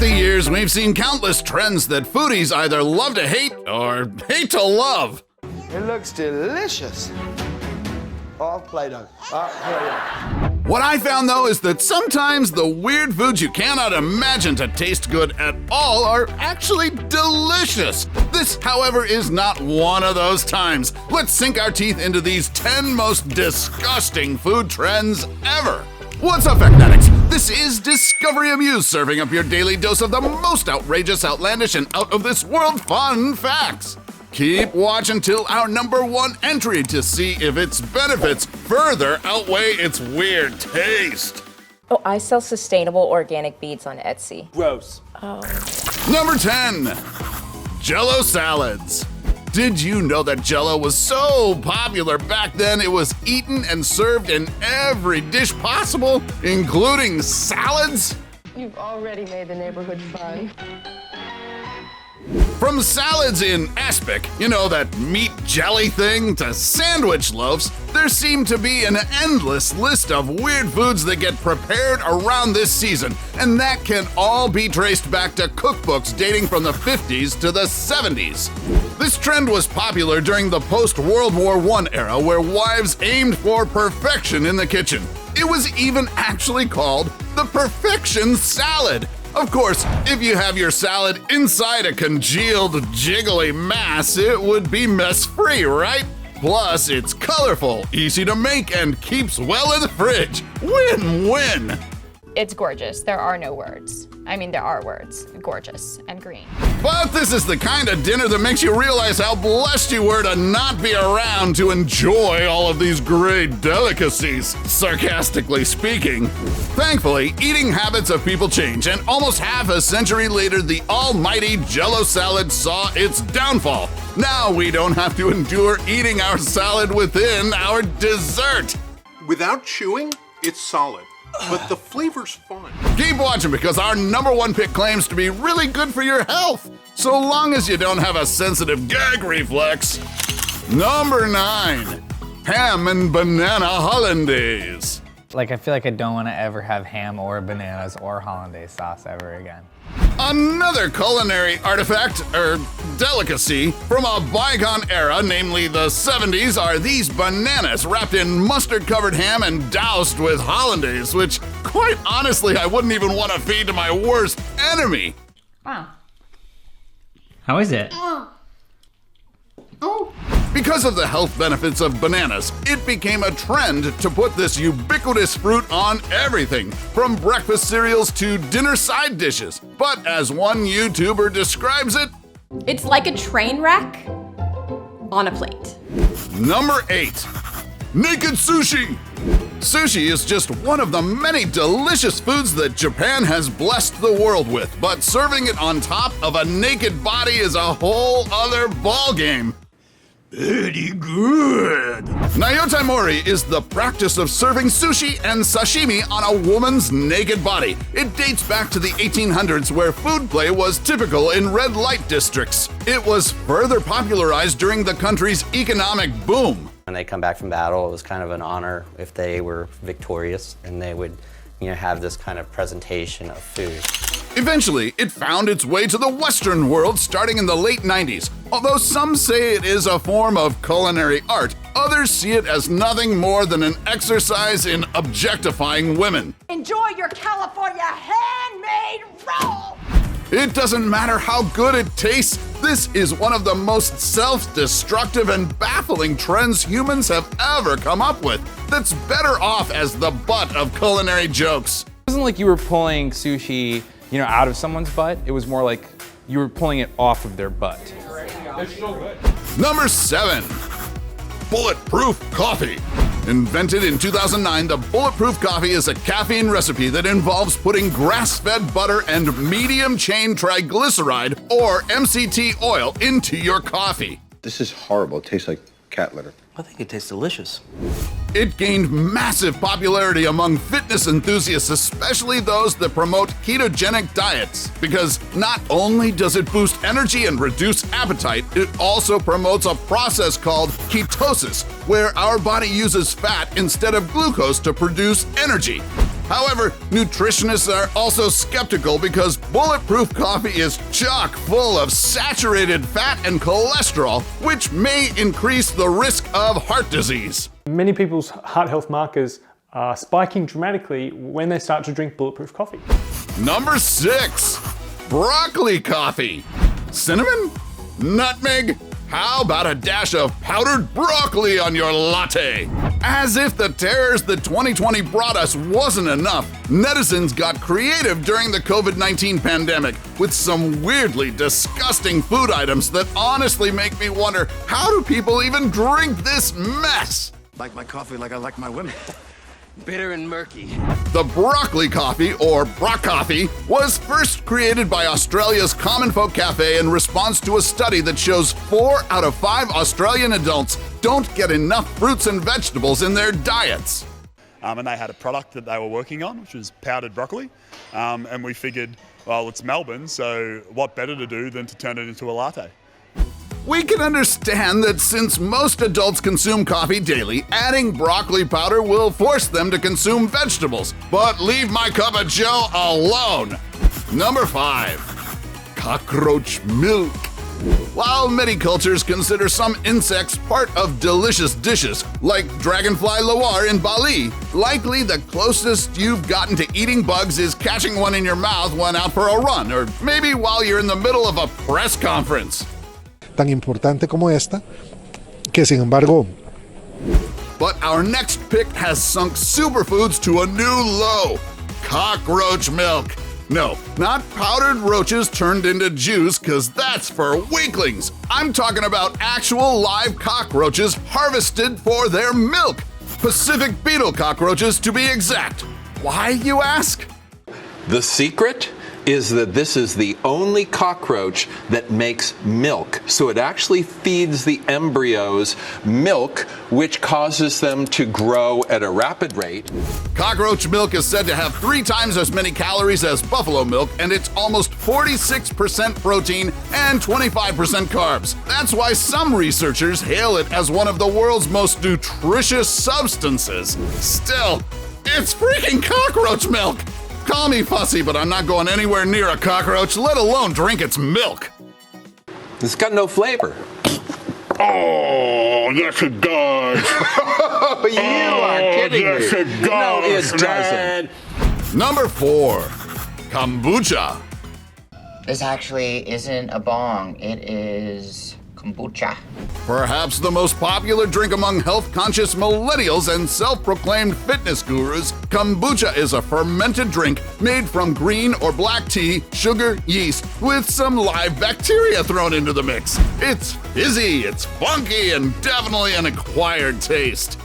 Throughout the years, we've seen countless trends that foodies either love to hate or hate to love. It looks delicious. Oh, Play-Doh. What I found, though, is that sometimes the weird foods you cannot imagine to taste good at all are actually delicious. This, however, is not one of those times. Let's sink our teeth into these 10 most disgusting food trends ever. What's up, Factnetics? This is Discovery Amuse, serving up your daily dose of the most outrageous, outlandish, and out-of-this-world fun facts. Keep watching till our #1 entry to see if its benefits further outweigh its weird taste. Oh, I sell sustainable organic beads on Etsy. Gross. Oh. Number 10. Jello salads. Did you know that Jello was so popular back then it was eaten and served in every dish possible, including salads? You've already made the neighborhood fun. From salads in aspic, you know, that meat jelly thing, to sandwich loaves, there seem to be an endless list of weird foods that get prepared around this season, and that can all be traced back to cookbooks dating from the 50s to the 70s. This trend was popular during the post-World War I era, where wives aimed for perfection in the kitchen. It was even actually called the perfection salad. Of course, if you have your salad inside a congealed, jiggly mass, it would be mess-free, right? Plus, it's colorful, easy to make, and keeps well in the fridge. Win-win! It's gorgeous. There are no words. I mean, there are words. Gorgeous and green. But this is the kind of dinner that makes you realize how blessed you were to not be around to enjoy all of these great delicacies, sarcastically speaking. Thankfully, eating habits of people change, and almost half a century later, the almighty Jello salad saw its downfall. Now we don't have to endure eating our salad within our dessert. Without chewing, it's solid. But the flavor's fun. Keep watching, because our #1 pick claims to be really good for your health, so long as you don't have a sensitive gag reflex. Number 9. Ham and banana hollandaise. Like, I feel like I don't want to ever have ham or bananas or hollandaise sauce ever again. Another culinary artifact, delicacy, from a bygone era, namely the 70s, are these bananas wrapped in mustard-covered ham and doused with hollandaise, which, quite honestly, I wouldn't even want to feed to my worst enemy. Wow. How is it? Because of the health benefits of bananas, it became a trend to put this ubiquitous fruit on everything, from breakfast cereals to dinner side dishes. But as one YouTuber describes it, it's like a train wreck on a plate. Number 8. Naked sushi. Sushi is just one of the many delicious foods that Japan has blessed the world with, but serving it on top of a naked body is a whole other ballgame. Pretty good. Nayotai mori is the practice of serving sushi and sashimi on a woman's naked body. It dates back to the 1800s, where food play was typical in red light districts. It was further popularized during the country's economic boom. When they come back from battle, it was kind of an honor if they were victorious, and they would, have this kind of presentation of food. Eventually, it found its way to the Western world starting in the late 90s. Although some say it is a form of culinary art, others see it as nothing more than an exercise in objectifying women. Enjoy your California handmade roll! It doesn't matter how good it tastes, this is one of the most self-destructive and baffling trends humans have ever come up with, that's better off as the butt of culinary jokes. It wasn't like you were pulling sushi, out of someone's butt. It was more like you were pulling it off of their butt. It's so good. Number 7. Bulletproof coffee. Invented in 2009, the Bulletproof coffee is a caffeine recipe that involves putting grass-fed butter and medium-chain triglyceride, or MCT oil, into your coffee. This is horrible. It tastes like cat litter. I think it tastes delicious. It gained massive popularity among fitness enthusiasts, especially those that promote ketogenic diets, because not only does it boost energy and reduce appetite, it also promotes a process called ketosis, where our body uses fat instead of glucose to produce energy. However, nutritionists are also skeptical because Bulletproof coffee is chock full of saturated fat and cholesterol, which may increase the risk of heart disease. Many people's heart health markers are spiking dramatically when they start to drink Bulletproof coffee. Number 6, broccoli coffee. Cinnamon? Nutmeg? How about a dash of powdered broccoli on your latte? As if the terrors that 2020 brought us wasn't enough, netizens got creative during the COVID-19 pandemic with some weirdly disgusting food items that honestly make me wonder, how do people even drink this mess? Like my coffee like I like my women. Bitter and murky. The broccoli coffee, or broc coffee, was first created by Australia's Common Folk Cafe in response to a study that shows 4 out of 5 Australian adults don't get enough fruits and vegetables in their diets. And they had a product that they were working on, which was powdered broccoli. And we figured, well, it's Melbourne, so what better to do than to turn it into a latte? We can understand that since most adults consume coffee daily, adding broccoli powder will force them to consume vegetables. But leave my cup of joe alone. Number 5, cockroach milk. While many cultures consider some insects part of delicious dishes, like dragonfly lawar in Bali, likely the closest you've gotten to eating bugs is catching one in your mouth when out for a run, or maybe while you're in the middle of a press conference. Tan importante como esta, que sin embargo. But our next pick has sunk superfoods to a new low: cockroach milk. No, not powdered roaches turned into juice, cause that's for weaklings. I'm talking about actual live cockroaches harvested for their milk. Pacific beetle cockroaches to be exact. Why, you ask? The secret is that this is the only cockroach that makes milk. So it actually feeds the embryos milk, which causes them to grow at a rapid rate. Cockroach milk is said to have 3 times as many calories as buffalo milk, and it's almost 46% protein and 25% carbs. That's why some researchers hail it as one of the world's most nutritious substances. Still, it's freaking cockroach milk! Call me fussy, but I'm not going anywhere near a cockroach, let alone drink its milk. It's got no flavor. Oh, yes it does. You are kidding me. Yes it does. No, it doesn't. Number 4, kombucha. This actually isn't a bong, it is kombucha. Perhaps the most popular drink among health-conscious millennials and self-proclaimed fitness gurus, kombucha is a fermented drink made from green or black tea, sugar, yeast, with some live bacteria thrown into the mix. It's fizzy, it's funky, and definitely an acquired taste.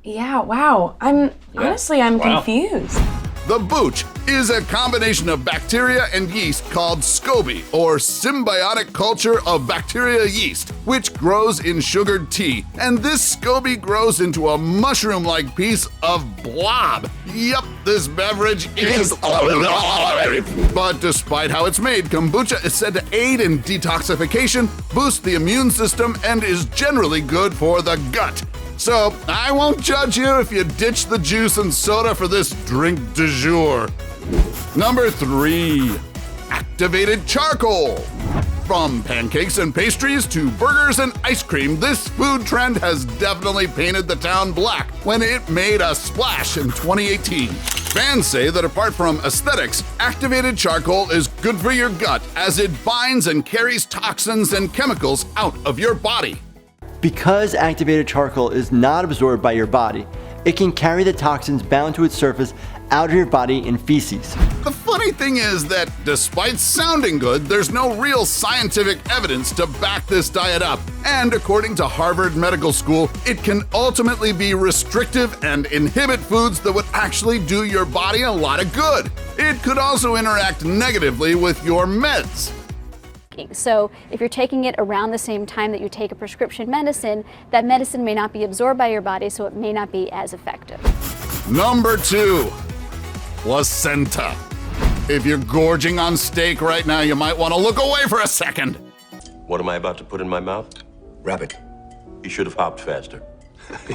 Yeah, wow. I'm confused. The booch is a combination of bacteria and yeast called SCOBY, or symbiotic culture of bacteria yeast, which grows in sugared tea. And this SCOBY grows into a mushroom-like piece of blob. Yup, this beverage is... But despite how it's made, kombucha is said to aid in detoxification, boost the immune system, and is generally good for the gut. So, I won't judge you if you ditch the juice and soda for this drink du jour. Number 3, activated charcoal. From pancakes and pastries to burgers and ice cream, this food trend has definitely painted the town black when it made a splash in 2018. Fans say that apart from aesthetics, activated charcoal is good for your gut as it binds and carries toxins and chemicals out of your body. Because activated charcoal is not absorbed by your body, it can carry the toxins bound to its surface out of your body in feces. The funny thing is that despite sounding good, there's no real scientific evidence to back this diet up. And according to Harvard Medical School, it can ultimately be restrictive and inhibit foods that would actually do your body a lot of good. It could also interact negatively with your meds. So if you're taking it around the same time that you take a prescription medicine, that medicine may not be absorbed by your body, so it may not be as effective. Number 2, placenta. If you're gorging on steak right now, you might want to look away for a second. What am I about to put in my mouth? Rabbit. You should have hopped faster.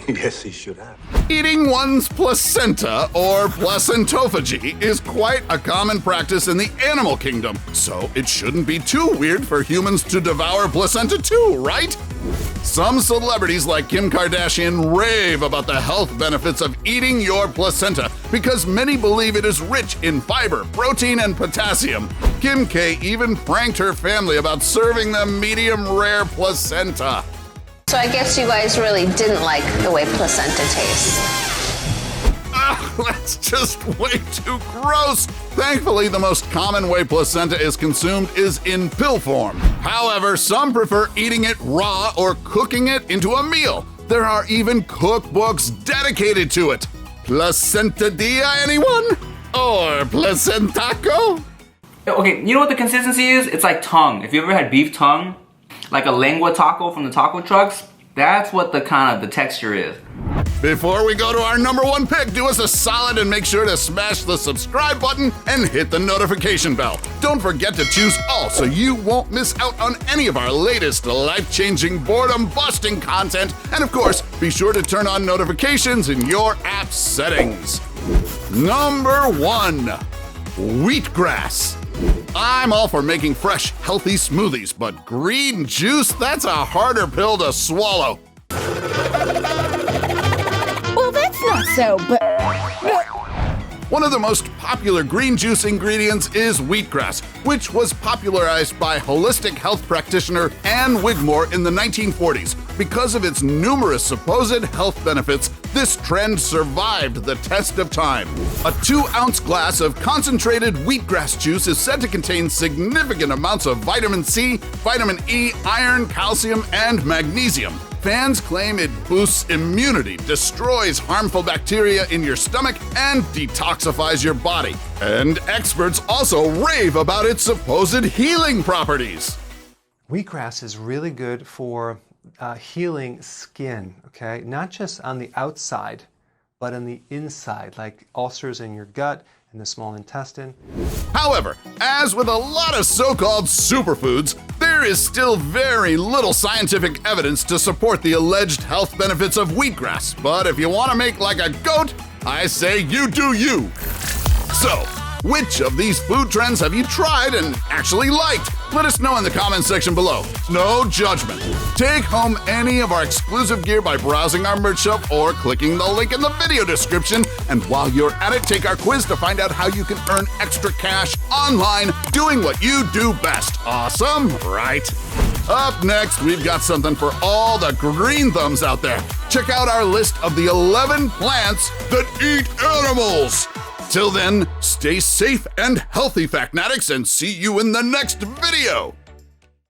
Yes, he should have. Eating one's placenta, or placentophagy, is quite a common practice in the animal kingdom, so it shouldn't be too weird for humans to devour placenta too, right? Some celebrities like Kim Kardashian rave about the health benefits of eating your placenta because many believe it is rich in fiber, protein, and potassium. Kim K even pranked her family about serving them medium rare placenta. So I guess you guys really didn't like the way placenta tastes. That's just way too gross. Thankfully, the most common way placenta is consumed is in pill form. However, some prefer eating it raw or cooking it into a meal. There are even cookbooks dedicated to it. Placentadilla, anyone? Or placentaco? Okay, you know what the consistency is? It's like tongue. If you ever had beef tongue, like a lengua taco from the taco trucks, that's what the texture is. Before we go to our number one pick, do us a solid and make sure to smash the subscribe button and hit the notification bell. Don't forget to choose all so you won't miss out on any of our latest life-changing, boredom-busting content. And of course, be sure to turn on notifications in your app settings. Number 1, Wheatgrass. I'm all for making fresh, healthy smoothies, but green juice, that's a harder pill to swallow. Well, that's not so, but... One of the most popular green juice ingredients is wheatgrass, which was popularized by holistic health practitioner Anne Wigmore in the 1940s. Because of its numerous supposed health benefits, this trend survived the test of time. A 2-ounce glass of concentrated wheatgrass juice is said to contain significant amounts of vitamin C, vitamin E, iron, calcium, and magnesium. Fans claim it boosts immunity, destroys harmful bacteria in your stomach, and detoxifies your body. And experts also rave about its supposed healing properties. Wheatgrass is really good for healing skin, okay? Not just on the outside, but on the inside, like ulcers in your gut and the small intestine. However, as with a lot of so-called superfoods, there is still very little scientific evidence to support the alleged health benefits of wheatgrass. But if you want to make like a goat, I say you do you. So, which of these food trends have you tried and actually liked? Let us know in the comments section below. No judgment. Take home any of our exclusive gear by browsing our merch shop or clicking the link in the video description. And while you're at it, take our quiz to find out how you can earn extra cash online doing what you do best. Awesome, right? Up next, we've got something for all the green thumbs out there. Check out our list of the 11 plants that eat animals. Till then, stay safe and healthy, Factnatics, and see you in the next video!